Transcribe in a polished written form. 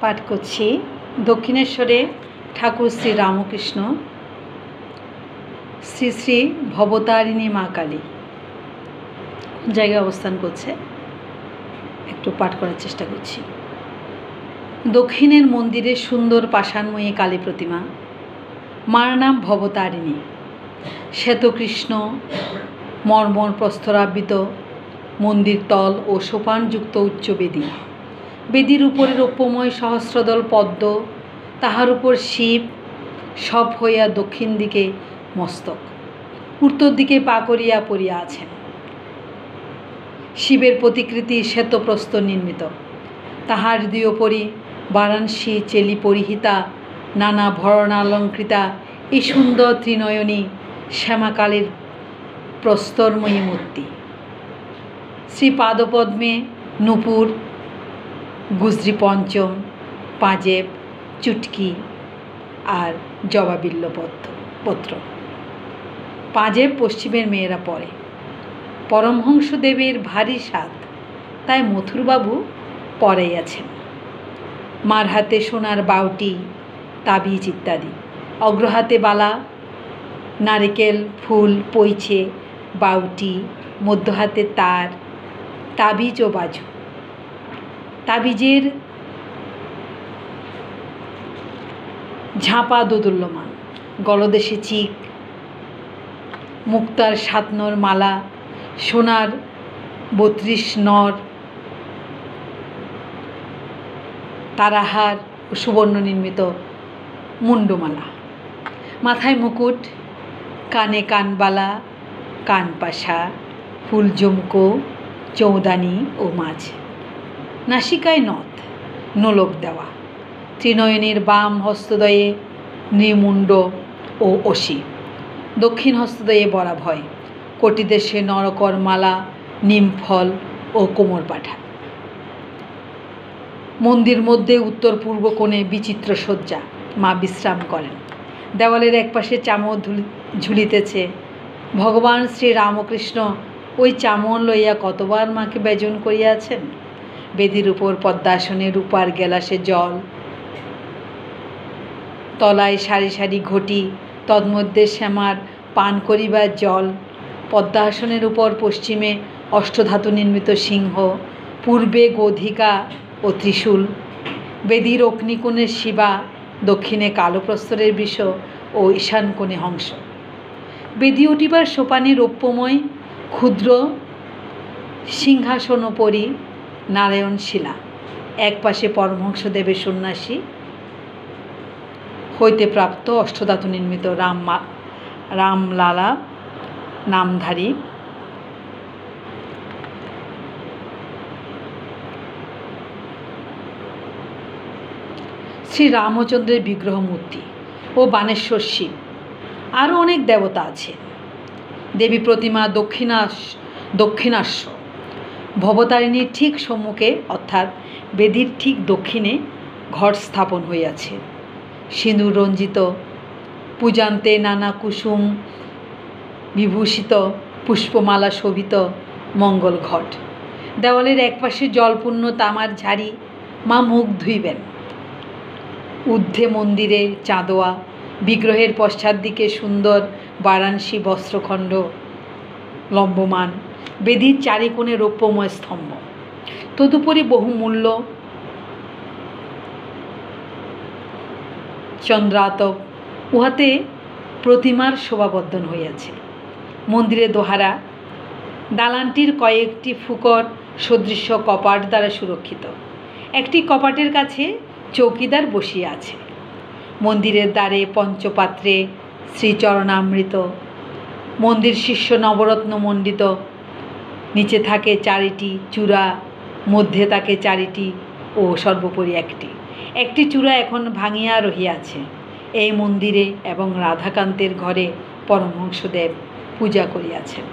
পাঠ করছি দক্ষিণেশ্বরে ঠাকুর শ্রী রামকৃষ্ণ শ্রী শ্রী ভবতারিণী মা কালী জায়গায় অবস্থান করছে, একটু পাঠ করার চেষ্টা করছি। দক্ষিণের মন্দিরে সুন্দর পাষাণময়ী কালী প্রতিমা, মার নাম ভবতারিণী। শ্বেতকৃষ্ণ মর্মর প্রস্তরাবৃত মন্দির তল ও সোপানযুক্ত উচ্চ বেদী, বেদীর উপরে রৌপ্যময় সহস্রদল পদ্ম, তাহার উপর শিব সব হইয়া দক্ষিণ দিকে মস্তক, উত্তর দিকে পা করিয়া পড়িয়া আছেন। শিবের প্রতিকৃতি শ্বেতপ্রস্তর নির্মিত, তাহার দ্বিপরী বারাণসী চেলি পরিহিতা নানা ভরণালঙ্কৃতা এই সুন্দর ত্রিনয়নী শ্যামাকালীর প্রস্তরময়ী মূর্তি। শ্রীপাদপদ্মে নূপুর, গুজরি পঞ্চম, পাঁজেব, চুটকি আর জবাবিল্ল পত্র। পাঁজেব পশ্চিমের মেয়েরা পরে। পরমহংসদেবের ভারী স্বাদ, তাই মথুরবাবু পরেই আছেন। মার হাতে সোনার বাউটি, তাবিজ ইত্যাদি, অগ্রহাতে বালা, নারিকেল ফুল, পইছে, বাউটি, মধ্য হাতে তার, তাবিজ ও বাজু। তাবিজের ঝাঁপা দোদুল্যমান, গলদেশে চিক, মুক্তার 7 নর মালা, সোনার 32 নর তারাহার ও সুবর্ণ নির্মিত মুন্ডমালা, মাথায় মুকুট, কানে কানবালা, কানপাশা, ফুল জমকো, চৌদানি ও মাছ, নাসিকায় নথ, নোলক দেওয়া, ত্রিনয়নের বাম হস্তদয়ে নৃমুণ্ড ও অসি, দক্ষিণ হস্তদয়ে বরাভয়, কটিদেশে নরকর মালা, নিমফল ও কোমর পাঠা। মন্দির মধ্যে উত্তর পূর্ব কোণে বিচিত্র সজ্জা, মা বিশ্রাম করেন। দেওয়ালের একপাশে চামর ঝুলিতেছে। ভগবান শ্রী রামকৃষ্ণ ওই চামর লইয়া কতবার মাকে ব্যজন করিয়াছেন। বেদির উপর পদ্মাসনে রূপার গেলাসে জল, তলায় সারি সারি ঘটি, তন্মধ্যে শ্যামার পান করিবার জল। পদ্মাসনের উপর পশ্চিমে অষ্টধাতু নির্মিত সিংহ, পূর্বে গোধিকা ও ত্রিশূল, বেদির অগ্নিকোণে শিবা, দক্ষিণে কালো প্রস্তরের বৃষ ও ঈশান কোণে হংস। বেদি উঠিবার সোপানে রৌপ্যময় ক্ষুদ্র সিংহাসনোপরি নারায়ণ শিলা, এক পাশে পরমহংসদেবের সন্ন্যাসী হইতে প্রাপ্ত অষ্টধাতু নির্মিত রামলালা নামধারী শ্রী রামচন্দ্রের বিগ্রহ মূর্তি ও বানেশ্বর শিব। আরও অনেক দেবতা আছে। দেবী প্রতিমা দক্ষিণাস্য ভবতারিণীর ঠিক সম্মুখে, অর্থাৎ বেদির ঠিক দক্ষিণে ঘট স্থাপন হইয়াছে। সিঁদুর রঞ্জিত, পূজান্তে নানা কুসুম বিভূষিত পুষ্পমালা শোভিত মঙ্গল ঘট। দেওয়ালের একপাশে জলপূর্ণ তামার ঝাড়ি, মা মুখ ধুইবেন। ঊর্ধ্বে মন্দিরে চাঁদোয়া, বিগ্রহের পশ্চাৎ দিকে সুন্দর বারাণসী বস্ত্রখণ্ড লম্বমান, বেদির চারিকোণে রৌপ্যময় স্তম্ভ, তদুপরি বহুমূল্য চন্দ্রাতপ, উহাতে প্রতিমার শোভাবর্ধন হইয়াছে। মন্দিরে দোহারা, দালানটির কয়েকটি ফুকর সদৃশ্য কপাট দ্বারা সুরক্ষিত। একটি কপাটের কাছে চৌকিদার বসিয়া আছে। মন্দিরের দ্বারে পঞ্চপাত্রে শ্রীচরণামৃত, মন্দির শীর্ষ নবরত্ন মণ্ডিত, নিচে থাকে 4টি চূড়া, মধ্যে থাকে 4টি ও সর্বোপরি একটি চূড়া এখন ভাঙিয়া রহিয়াছে। এই মন্দিরে এবং রাধাকান্তের ঘরে পরমহংসদেব পূজা করিয়াছেন।